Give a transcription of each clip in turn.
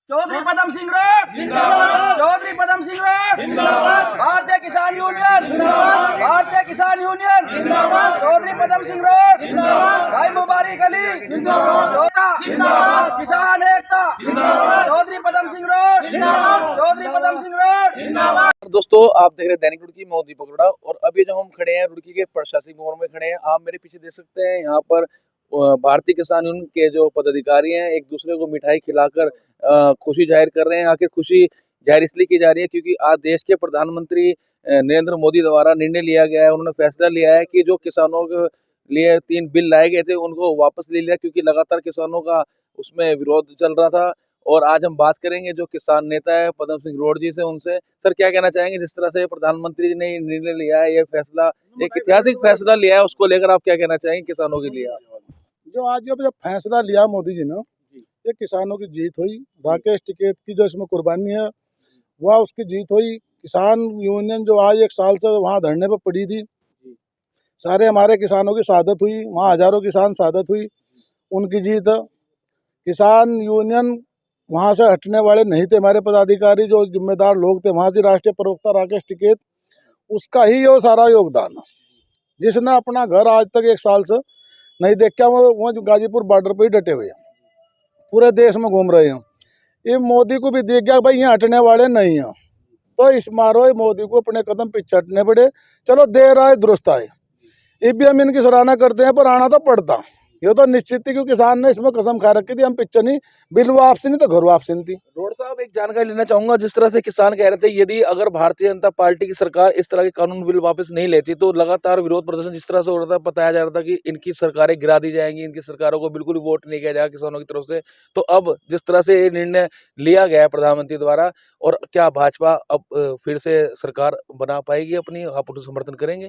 Chaudhary Padam Singh road जिंदाबाद, Chaudhary Padam Singh road जिंदाबाद, भारतीय किसान यूनियन जिंदाबाद, भारतीय किसान यूनियन जिंदाबाद, चौधरी पदम सिंह रोड जिंदाबाद, भाई मुबारक अली जिंदाबाद, जिंदाबाद, किसान एकता जिंदाबाद, चौधरी पदम सिंह रोड जिंदाबाद, चौधरी पदम सिंह रोड जिंदाबाद। दोस्तों, आप देख रहे हैं दैनिक रुड़की, मैं दीपक रोड़ा। और अभी जो हम खड़े हैं रुड़की के प्रशासनिक भवन में खड़े हैं, आप मेरे पीछे देख सकते हैं। यहाँ पर भारतीय किसान यूनियन के जो पदाधिकारी हैं एक दूसरे को मिठाई खिलाकर खुशी जाहिर कर रहे हैं। आखिर खुशी जाहिर इसलिए की जा रही है क्योंकि आज देश के प्रधानमंत्री नरेंद्र मोदी द्वारा निर्णय लिया गया है, उन्होंने फैसला लिया है कि जो किसानों के लिए 3 बिल लाए गए थे उनको वापस ले लिया, क्योंकि लगातार किसानों का उसमें विरोध चल रहा था। और आज हम बात करेंगे जो किसान नेता है पदम सिंह रोड जी से, उनसे। सर, क्या कहना चाहेंगे जिस तरह से प्रधानमंत्री जी ने निर्णय लिया है, ये फैसला, एक ऐतिहासिक फैसला लिया है, उसको लेकर आप क्या कहना चाहेंगे किसानों के लिए? जो आज जब फैसला लिया मोदी जी ने, ये किसानों की जीत हुई। राकेश टिकैत की जो इसमें कुर्बानी है वह उसकी जीत हुई। किसान यूनियन जो आज 1 साल से वहाँ धरने पर पड़ी थी, सारे हमारे किसानों की शहादत हुई, वहाँ हजारों किसान शहादत हुई, उनकी जीत है। किसान यूनियन वहाँ से हटने वाले नहीं थे। हमारे पदाधिकारी जो जिम्मेदार लोग थे, वहाँ से राष्ट्रीय प्रवक्ता राकेश टिकैत, उसका ही ये सारा योगदान है, जिसने अपना घर आज तक 1 साल से नहीं देखा। वो जो गाजीपुर बॉर्डर पर ही डटे हुए हैं, पूरे देश में घूम रहे हैं। ये मोदी को भी देख गया भाई यहाँ हटने वाले नहीं हैं, तो इस मारो मोदी को अपने कदम पीछे हटने पड़े। चलो देर आए दुरुस्त आए, ये भी हम इनकी सराहना करते हैं, पर आना तो पड़ता। ये तो निश्चित थी क्योंकि किसान ने इसमें कसम खा रखी थी, हम पीछे नहीं, बिल वापसी नहीं तो घर वापसी नहीं थी। रोड साहब, एक जानकारी लेना चाहूंगा। जिस तरह से किसान कह रहे थे यदि अगर भारतीय जनता पार्टी की सरकार इस तरह के कानून बिल वापस नहीं लेती तो लगातार विरोध प्रदर्शन जिस तरह से हो रहा था, बताया जा रहा था कि इनकी सरकारें गिरा दी जाएंगी, इनकी सरकारों को बिल्कुल वोट नहीं किया जाएगा किसानों की तरफ से। तो अब जिस तरह से ये निर्णय लिया गया है प्रधानमंत्री द्वारा, और क्या भाजपा अब फिर से सरकार बना पाएगी अपनी? आप उनको समर्थन करेंगे?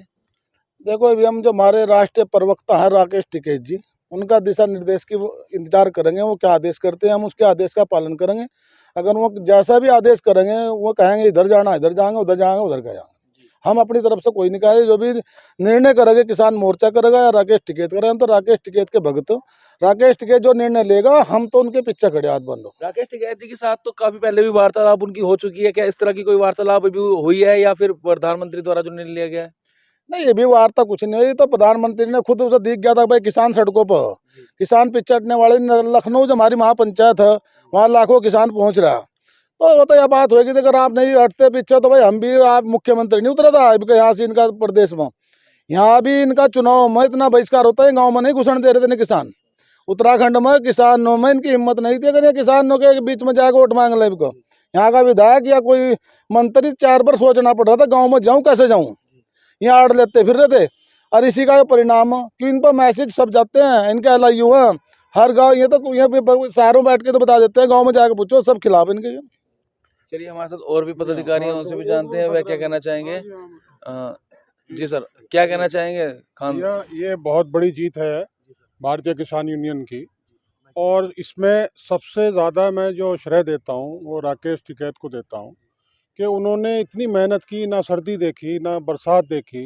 देखो, अभी हम जो हमारे राष्ट्रीय प्रवक्ता हैं राकेश टिकैत जी, उनका दिशा निर्देश की वो इंतजार करेंगे, वो क्या आदेश करते हैं, हम उसके आदेश का पालन करेंगे। अगर वो जैसा भी आदेश करेंगे, वो कहेंगे इधर जाना इधर जाएंगे, उधर जाएंगे उधर जाएंगे। हम अपनी तरफ से कोई नहीं कहेंगे, जो भी निर्णय करेंगे किसान मोर्चा करेगा या राकेश टिकैत करेगा। हम तो राकेश टिकैत के भगत, राकेश टिकैत जो निर्णय लेगा हम तो उनके पीछे खड़े हाथ बंद हो। राकेश टिकैत जी के साथ तो काफी पहले भी वार्तालाप उनकी हो चुकी है, क्या इस तरह की कोई वार्तालाप अभी हुई है या फिर प्रधानमंत्री द्वारा जो निर्णय लिया गया है? नहीं, ये भी वार्ता कुछ नहीं हुई, तो प्रधानमंत्री ने खुद उसे दिख गया था भाई किसान सड़कों पर, किसान पीछे हटने वाले। लखनऊ जो हमारी महापंचायत है, वहाँ लाखों किसान पहुँच रहा, तो वो तो यह बात होगी अगर आप नहीं हटते पीछे तो भाई हम भी, आप मुख्यमंत्री नहीं उतरा था यहाँ से इनका प्रदेश में, यहाँ भी इनका चुनाव में इतना बहिष्कार होता है, गाँव में नहीं घुसने दे रहे थे किसान। उत्तराखंड में किसानों में इनकी हिम्मत नहीं थी, अगर ये किसानों के बीच में जाकर वोट मांग ले इनको। यहाँ का विधायक या कोई मंत्री 4 बार सोचना पड़ रहा था, गाँव में जाऊँ कैसे जाऊँ, यहाँ आड़ लेते फिर रहे थे। और इसी का परिणाम कि इन पर मैसेज सब जाते हैं, इनके एलआईयू हैं हर गांव। ये तो यहाँ शहरों में बैठ के तो बता देते हैं, गांव में जाकर पूछो सब खिलाफ इनके। चलिए, हमारे साथ और भी पदाधिकारी हैं, उनसे भी जानते हैं वह क्या कहना चाहेंगे। जी सर, क्या कहना चाहेंगे? खान, ये बहुत बड़ी जीत है भारतीय किसान यूनियन की, और इसमें सबसे ज़्यादा मैं जो श्रेय देता हूँ वो राकेश टिकैत को देता हूँ कि उन्होंने इतनी मेहनत की, ना सर्दी देखी ना बरसात देखी।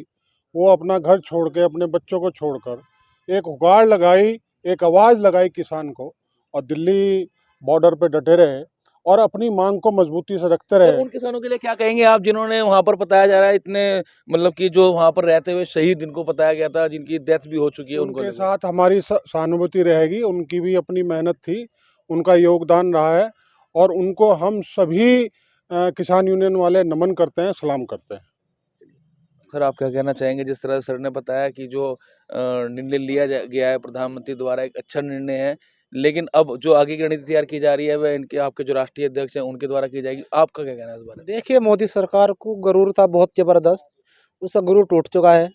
वो अपना घर छोड़ के, अपने बच्चों को छोड़कर एक हुकार लगाई, एक आवाज़ लगाई किसान को, और दिल्ली बॉर्डर पे डटे रहे और अपनी मांग को मजबूती से रखते रहे। तो उन किसानों के लिए क्या कहेंगे आप जिन्होंने वहां पर, बताया जा रहा है इतने, मतलब कि जो वहां पर रहते हुए शहीद जिनको बताया गया था, जिनकी डेथ भी हो चुकी है, उनके साथ हमारी सहानुभूति रहेगी। उनकी भी अपनी मेहनत थी, उनका योगदान रहा है, और उनको हम सभी किसान यूनियन वाले नमन करते हैं, सलाम करते हैं। सर, आप क्या कहना चाहेंगे? जिस तरह सर ने बताया कि जो निर्णय लिया गया है प्रधानमंत्री द्वारा, एक अच्छा निर्णय है, लेकिन अब जो आगे की रणनीति तैयार की जा रही है वह इनके, आपके जो राष्ट्रीय अध्यक्ष हैं उनके द्वारा की जाएगी। आपका क्या कहना है इस बारे में? देखिए, मोदी सरकार को गुरूर था बहुत जबरदस्त, उसका गुरूर टूट चुका है।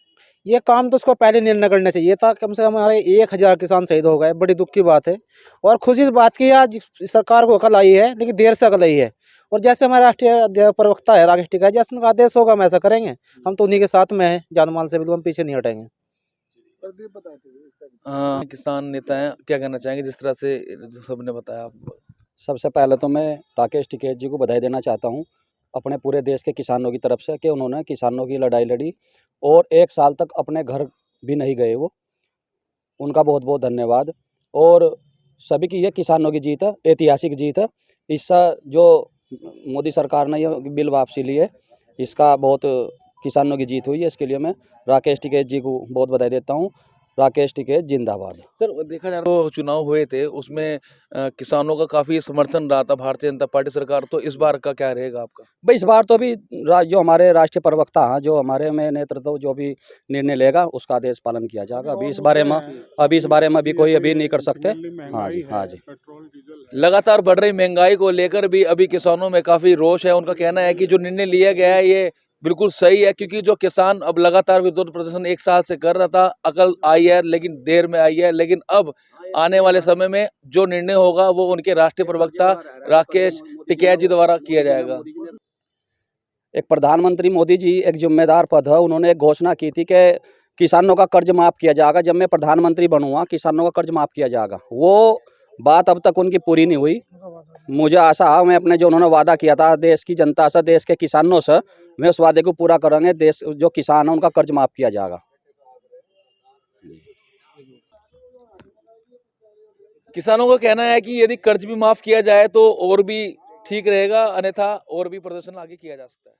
ये काम तो उसको पहले निर्णय करना चाहिए था। कम से कम हमारे 1000 किसान शहीद हो गए, बड़ी दुख की बात है। और खुशी इस बात की आज सरकार को अकल आई है, लेकिन देर से अकल आई है। और जैसे हमारे राष्ट्रीय प्रवक्ता है राकेश टिकैत, जैसे उनका आदेश होगा हम ऐसा करेंगे। हम तो उन्हीं के साथ में हैं, जान माल से बिल्कुल हम पीछे नहीं हटेंगे। किसान नेता हैं, क्या कहना चाहेंगे जिस तरह से सबने बताया? सबसे पहले तो मैं राकेश टिकैत जी को बधाई देना चाहता हूं अपने पूरे देश के किसानों की तरफ से कि उन्होंने किसानों की लड़ाई लड़ी और 1 साल तक अपने घर भी नहीं गए वो। उनका बहुत बहुत धन्यवाद। और सभी की ये किसानों की जीत है, ऐतिहासिक जीत है। इससे जो मोदी सरकार ने ये बिल वापसी ली है, इसका बहुत किसानों की जीत हुई है। इसके लिए मैं राकेश टिकैत जी को बहुत बधाई देता हूँ। राकेश टिकैत जिंदाबाद। सर देखा जाए तो चुनाव हुए थे उसमें किसानों का काफी समर्थन रहा था भारतीय जनता पार्टी सरकार, तो इस बार का क्या रहेगा आपका? भाई इस बार तो अभी जो हमारे राष्ट्रीय प्रवक्ता हैं, जो हमारे में नेतृत्व जो भी निर्णय लेगा उसका आदेश पालन किया जाएगा। अभी इस बारे में अभी कोई अभी नहीं कर सकते। हाँ जी, हाँ जी। लगातार बढ़ रही महंगाई को लेकर भी अभी किसानों में काफी रोष है। उनका कहना है कि जो निर्णय लिया गया है ये बिल्कुल सही है, क्योंकि जो किसान अब लगातार विरोध प्रदर्शन 1 साल से कर रहा था, अकल आई है लेकिन देर में आई है, लेकिन अब आने वाले समय में जो निर्णय होगा वो उनके राष्ट्रीय प्रवक्ता राकेश टिकैत जी द्वारा किया जाएगा। एक प्रधानमंत्री मोदी जी एक जिम्मेदार पद है, उन्होंने एक घोषणा की थी कि किसानों का कर्ज माफ़ किया जाएगा। जब मैं प्रधानमंत्री बनूंगा किसानों का कर्ज माफ़ किया जाएगा। वो बात अब तक उनकी पूरी नहीं हुई। मुझे आशा है मैं अपने जो उन्होंने वादा किया था देश की जनता से, देश के किसानों से, मैं उस वादे को पूरा करेंगे। देश जो किसान है उनका कर्ज माफ़ किया जाएगा। किसानों का कहना है कि यदि कर्ज भी माफ किया जाए तो और भी ठीक रहेगा, अन्यथा और भी प्रदर्शन आगे किया जा सकता है।